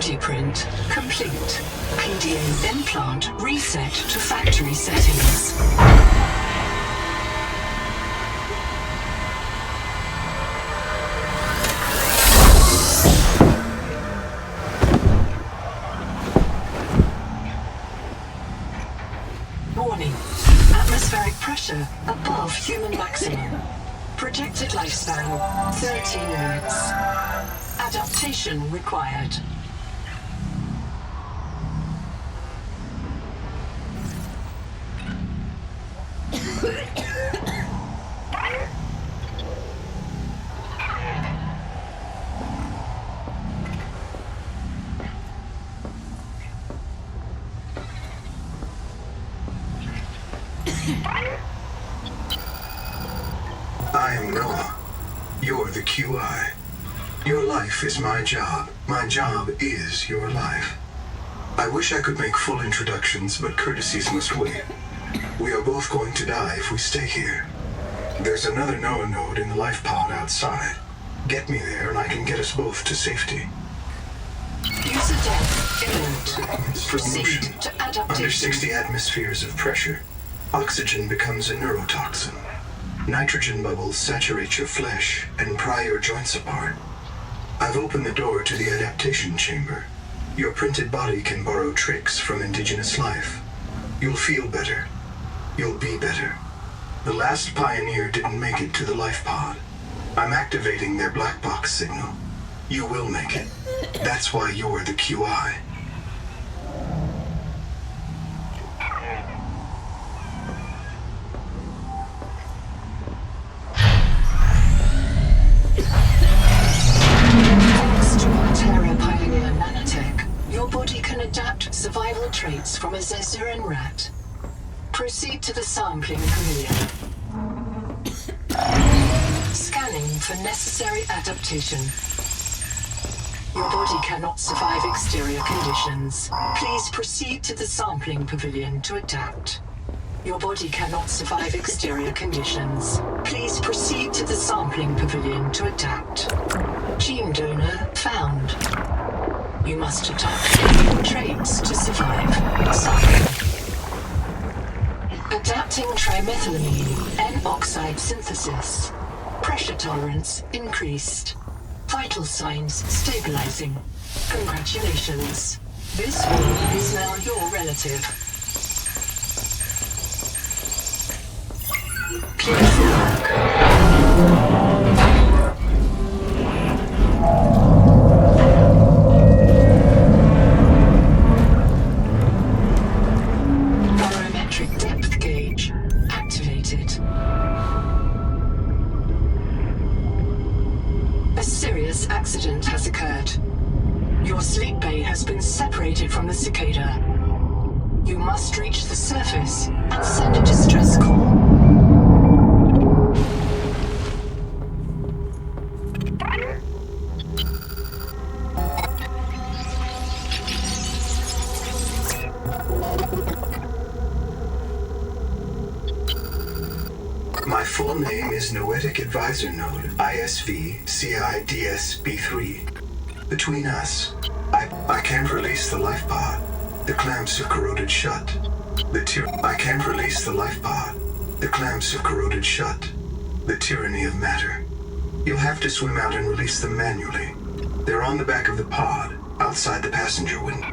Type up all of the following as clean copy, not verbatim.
body print complete. PDA implant reset to factory settings. Warning. Atmospheric pressure above human maximum. Projected lifespan 30 minutes. Adaptation required. I am Noah. You're the QI. Your life is my job. My job is your life. I wish I could make full introductions, but courtesies must wait. We are both going to die if we stay here. There's another Noah node in the life pod outside. Get me there and I can get us both to safety. User death imminent. Proceed to adaptation. Under 60 atmospheres of pressure, oxygen becomes a neurotoxin. Nitrogen bubbles saturate your flesh and pry your joints apart. I've opened the door to the adaptation chamber. Your printed body can borrow tricks from indigenous life. You'll feel better. You'll be better. The last pioneer didn't make it to the life pod. I'm activating their black box signal. You will make it. That's why you're the QI. Your body can adapt survival traits from a Zezuran rat. Proceed to the sampling pavilion. Scanning for necessary adaptation. Your body cannot survive exterior conditions. Please proceed to the sampling pavilion to adapt. Your body cannot survive exterior conditions. Please proceed to the sampling pavilion to adapt. Gene donor found. You must adapt your traits to survive. Sampling. Adapting trimethylamine N-oxide synthesis. Pressure tolerance increased. Vital signs stabilizing. Congratulations. This one is now your relative. Clear for work. Accident has occurred. Your sleep bay has been separated from the cicada. You must reach the surface and send a distress call. My full name is Noetic Advisor Node, ISV CIDSB3. Between us, I can't release the life pod. The clamps have corroded shut. I can't release the life pod. The clamps have corroded shut. The tyranny of matter. You'll have to swim out and release them manually. They're on the back of the pod, outside the passenger window.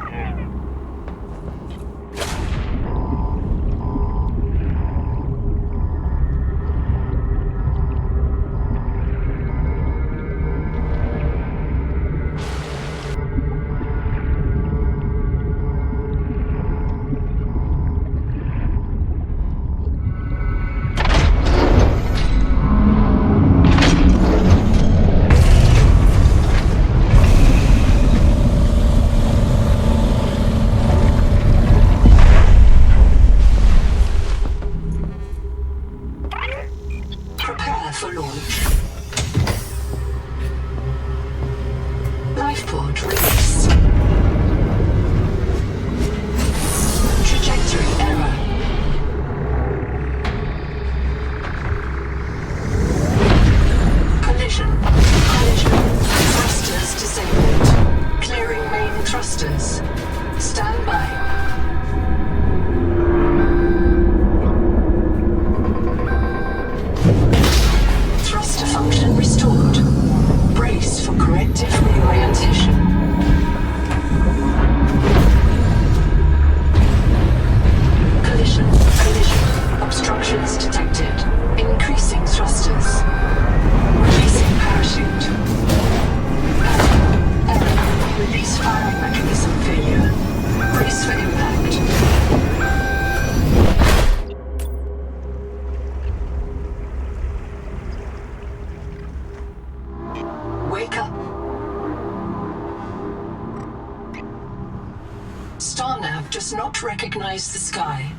StarNav does not recognize the sky.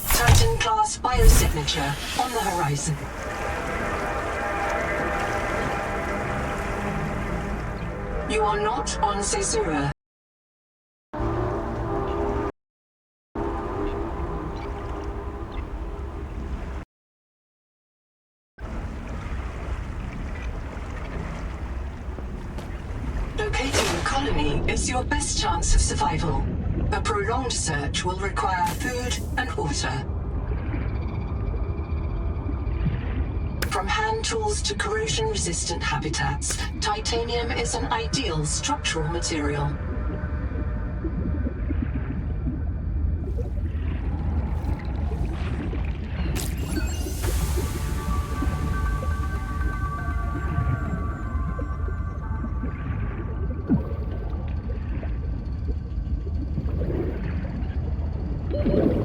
Titan-class biosignature on the horizon. You are not on Caesura. Locating the colony is your best chance of survival. A prolonged search will require food and water. From hand tools to corrosion-resistant habitats, titanium is an ideal structural material.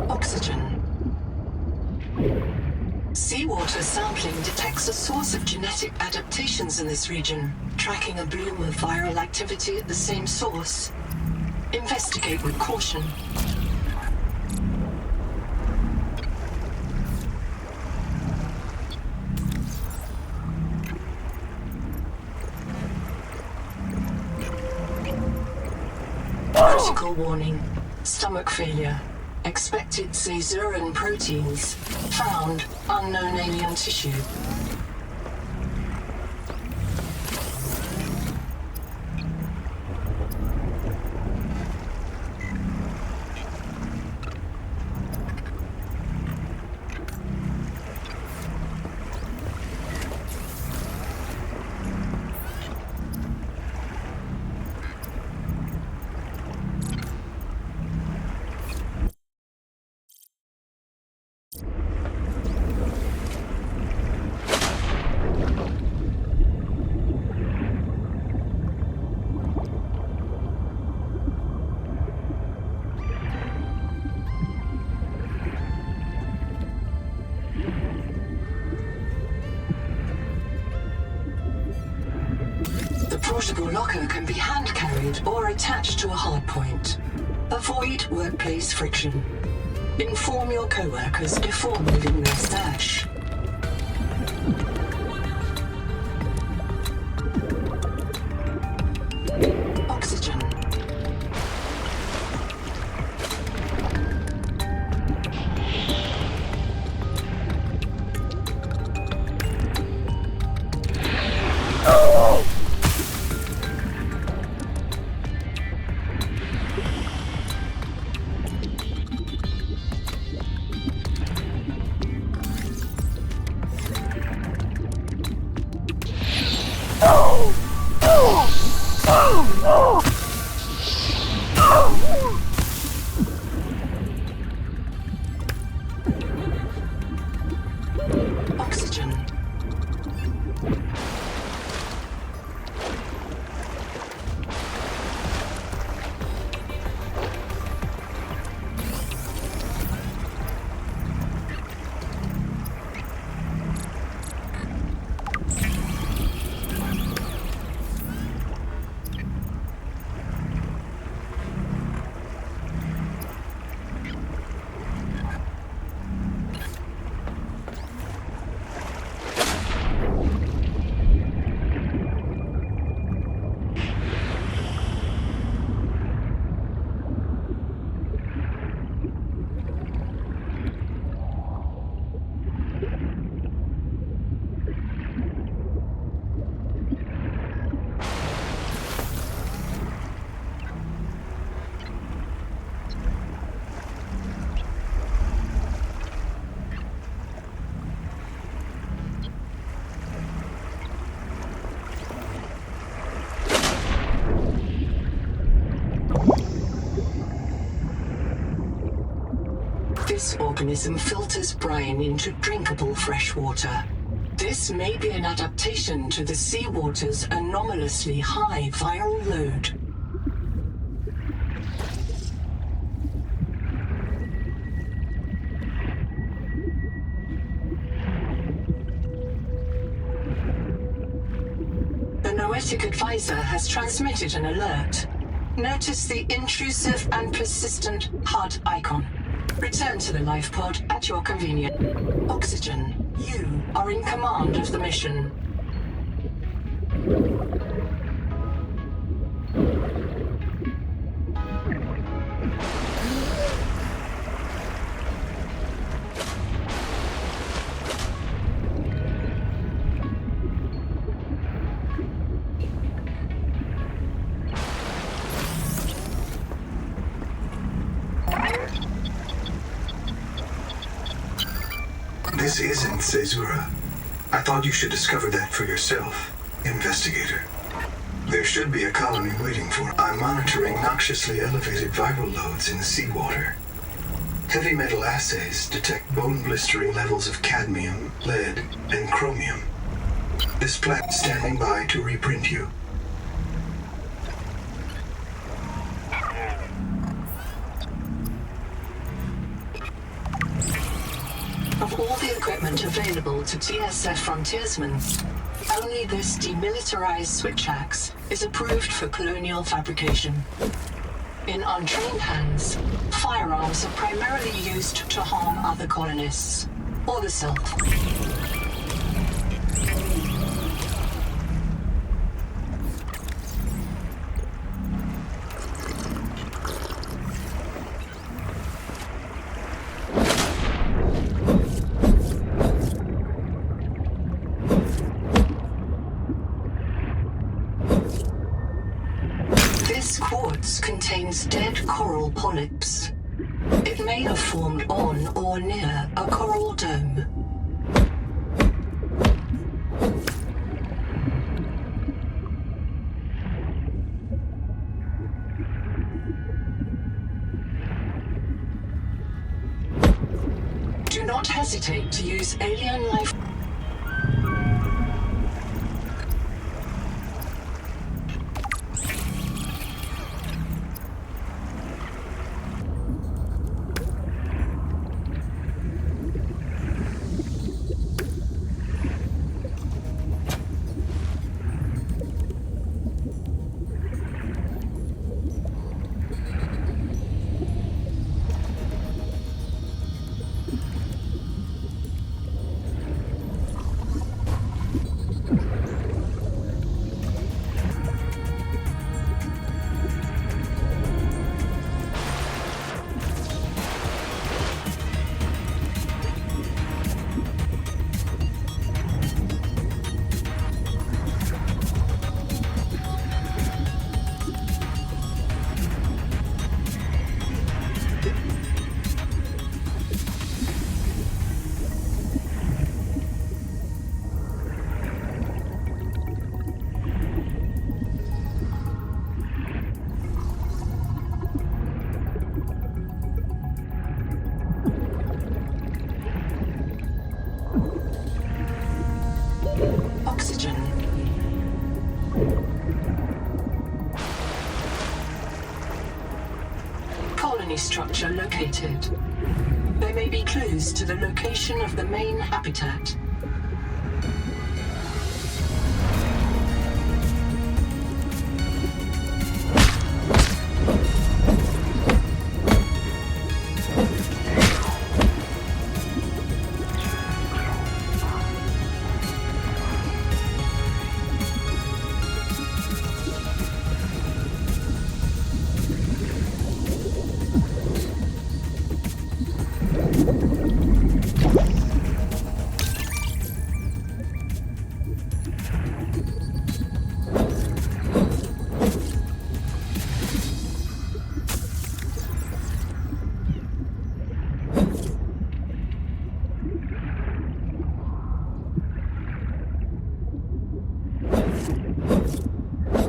Oxygen. Seawater sampling detects a source of genetic adaptations in this region, tracking a bloom of viral activity at the same source. Investigate with caution. Critical warning. Stomach failure. Expected Caesuran proteins. Found unknown alien tissue. The portable locker can be hand-carried or attached to a hardpoint. Avoid workplace friction. Inform your co-workers before moving their stash. Oxygen. Oxygen. This organism filters brine into drinkable fresh water. This may be an adaptation to the seawater's anomalously high viral load. An Noetic Advisor has transmitted an alert. Notice the intrusive and persistent HUD icon. Return to the life pod at your convenience. Oxygen, you are in command of the mission. This isn't Caesura. I thought you should discover that for yourself, investigator. There should be a colony waiting for. I'm monitoring noxiously elevated viral loads in the seawater. Heavy metal assays detect bone-blistering levels of cadmium, lead, and chromium. This plant standing by to reprint you. Of all the equipment available to TSF frontiersmen, only this demilitarized switch axe is approved for colonial fabrication. In untrained hands, firearms are primarily used to harm other colonists, or the self. This quartz contains dead coral polyps. It may have formed on or near a coral dome. Do not hesitate to use alien life. Oxygen. Colony structure located. There may be clues to the location of the main habitat.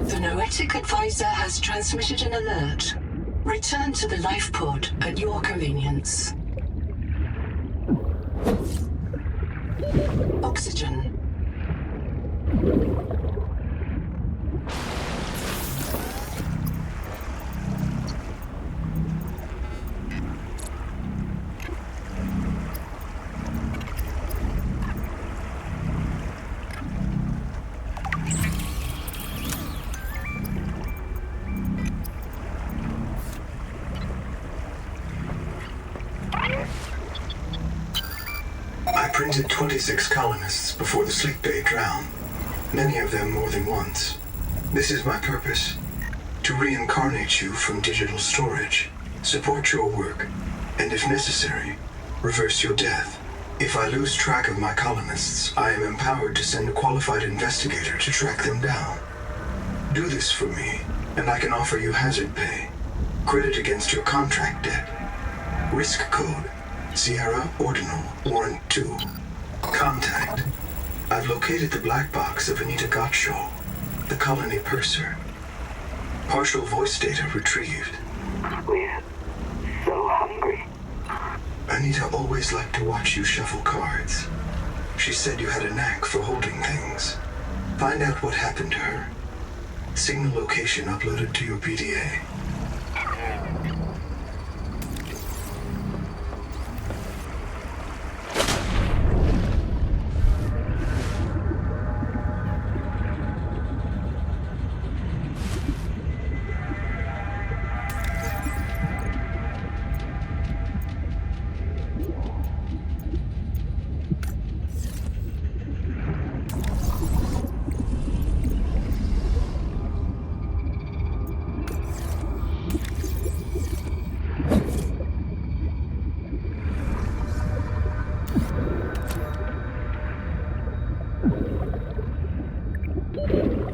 The Noetic Advisor has transmitted an alert. Return to the life pod at your convenience. Oxygen. appointed 26 colonists before the sleep bay drowned, many of them more than once. This is my purpose, to reincarnate you from digital storage, support your work, and if necessary, reverse your death. If I lose track of my colonists, I am empowered to send a qualified investigator to track them down. Do this for me, and I can offer you hazard pay, credit against your contract debt. Risk code, Sierra Ordinal, Warrant 2. Contact. I've located the black box of Anita Gottschall, the colony purser. Partial voice data retrieved. We're so hungry. Anita always liked to watch you shuffle cards. She said you had a knack for holding things. Find out what happened to her. Signal location uploaded to your PDA.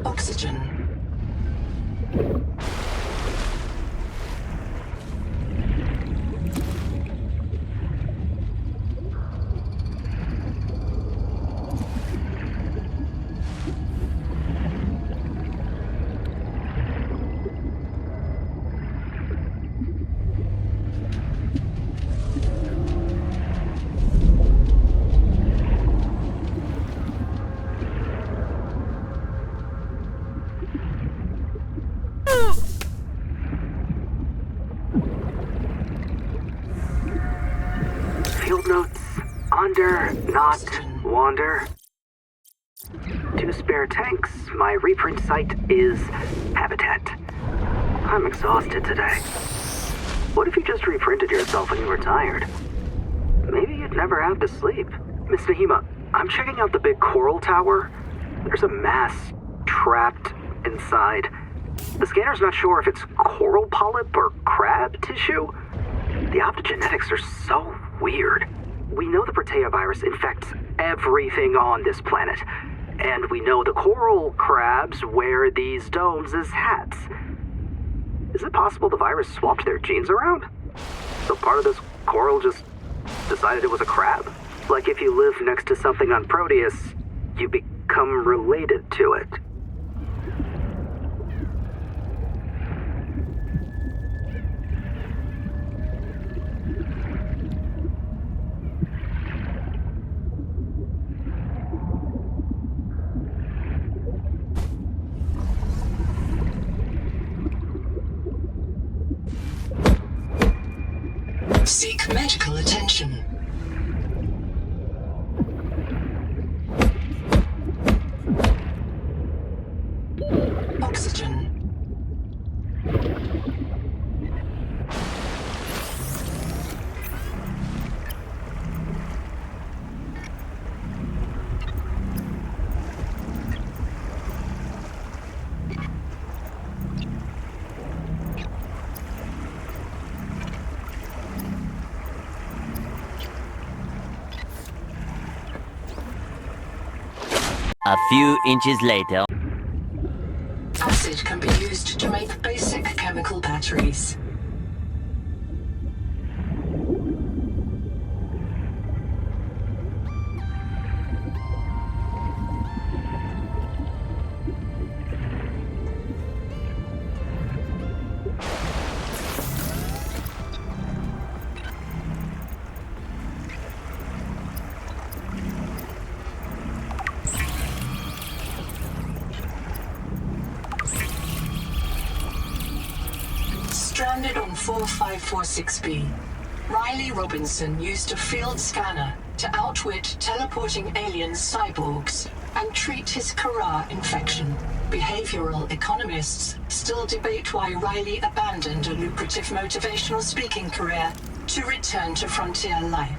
Oxygen. Field notes. Under, not, wander. 2 spare tanks. My reprint site is habitat. I'm exhausted today. What if you just reprinted yourself when you were tired? Maybe you'd never have to sleep. Miss Nahima, I'm checking out the big coral tower. There's a mass trapped inside. The scanner's not sure if it's coral polyp or crab tissue. The optogenetics are so weird. We know the Protea virus infects everything on this planet, and we know the coral crabs wear these domes as hats. Is it possible the virus swapped their genes around? So part of this coral just decided it was a crab? Like if you live next to something on Proteus, you become related to it. Seek medical attention. Oxygen. A few inches later. Acid can be used to make basic chemical batteries. Stranded on 4546B, Riley Robinson used a field scanner to outwit teleporting alien cyborgs and treat his Kara infection. Behavioral economists still debate why Riley abandoned a lucrative motivational speaking career to return to frontier life.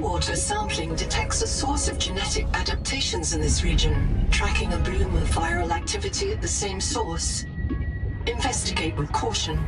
seawater sampling detects a source of genetic adaptations in this region, tracking a bloom of viral activity at the same source. Investigate with caution.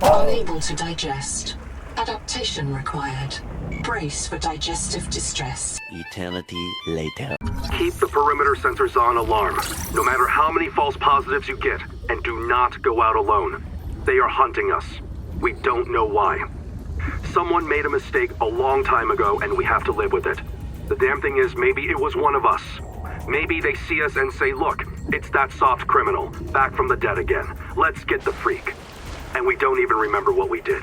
Unable to digest. Adaptation required. Brace for digestive distress. Eternity later. Keep the perimeter sensors on alarm, no matter how many false positives you get, and do not go out alone. They are hunting us. We don't know why. Someone made a mistake a long time ago, and we have to live with it. The damn thing is, maybe it was one of us. Maybe they see us and say, look, it's that soft criminal, back from the dead again. Let's get the freak. And we don't even remember what we did.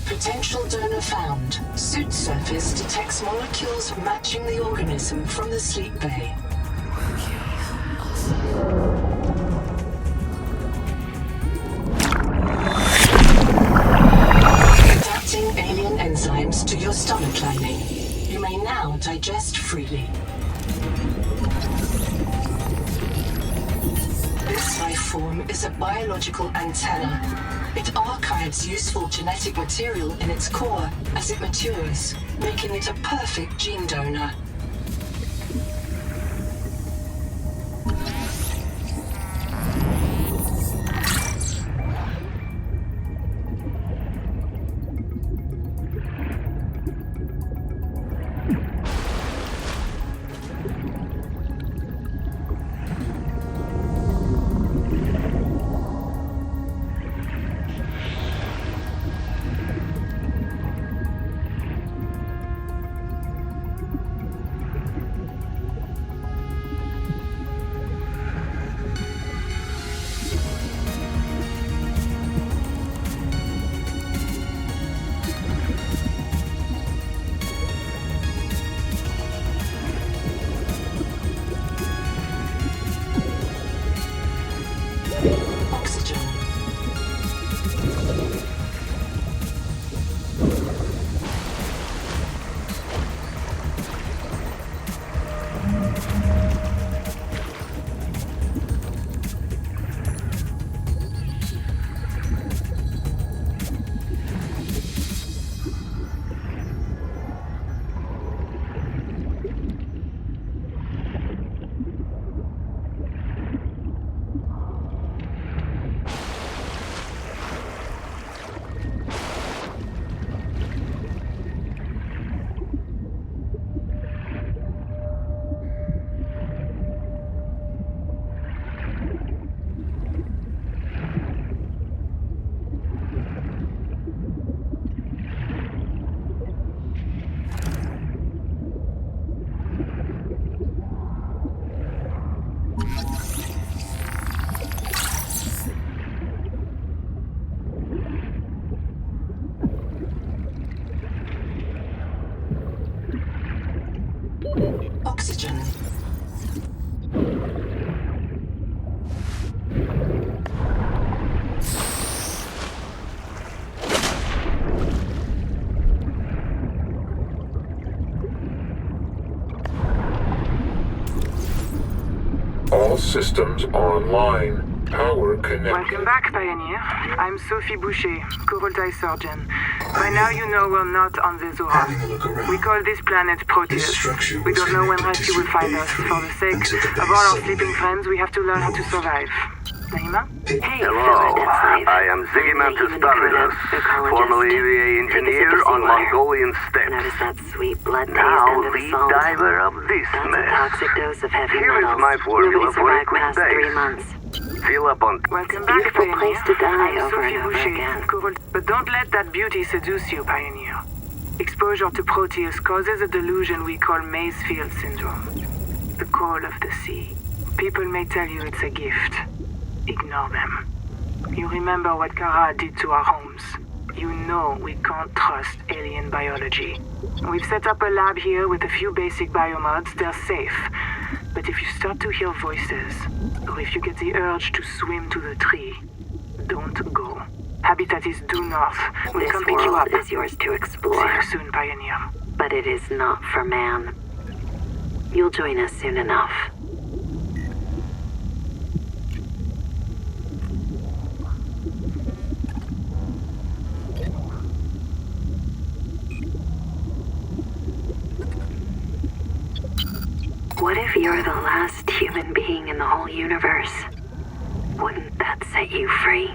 Potential donor found. Suit surface detects molecules matching the organism from the sleep bay. Adapting alien enzymes to your stomach lining. You may now digest freely. This life form is a biological antenna. It archives useful genetic material in its core as it matures, making it a perfect gene donor. systems online. Power connected. Welcome back, Pioneer. I'm Sophie Boucher, Covoltai surgeon. By now you know we're not on the Zora. Having a look around. We call this planet This Proteus. structure We was don't know when connected rescue to will find us. EP1 For the sake until the of base all our suddenly sleeping friends, we have to learn how to moved. survive. Naima? Hey, Hello, I am Zigimantus Stardust, formerly the engineer on Mongolian steppes. Notice that sweet blood taste Now under the lead salt. diver of this That's a mess. toxic dose of heavy Here is metals. my formula Nobody for survived liquid past base. 3 months. Fill up on... Welcome back, Beautiful Pioneer. place to die I'm over Sophie and over Boucher, again. But don't let that beauty seduce you, Pioneer. Exposure to Proteus causes a delusion we call Mazefield syndrome. The call of the sea. People may tell you it's a gift. Ignore them. You remember what Kara did to our homes. You know we can't trust alien biology. We've set up a lab here with a few basic biomods. They're safe. But if you start to hear voices, or if you get the urge to swim to the tree, don't go. Habitat is due north. We'll This come pick you up. world is yours to See explore, you soon, Pioneer. but it is not for man. You'll join us soon enough. What if you're the last human being in the whole universe? Wouldn't that set you free?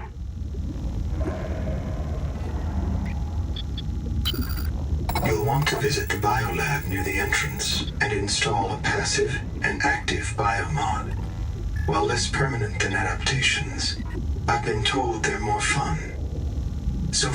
You'll want to visit the biolab near the entrance and install a passive and active biomod. While less permanent than adaptations, I've been told they're more fun. So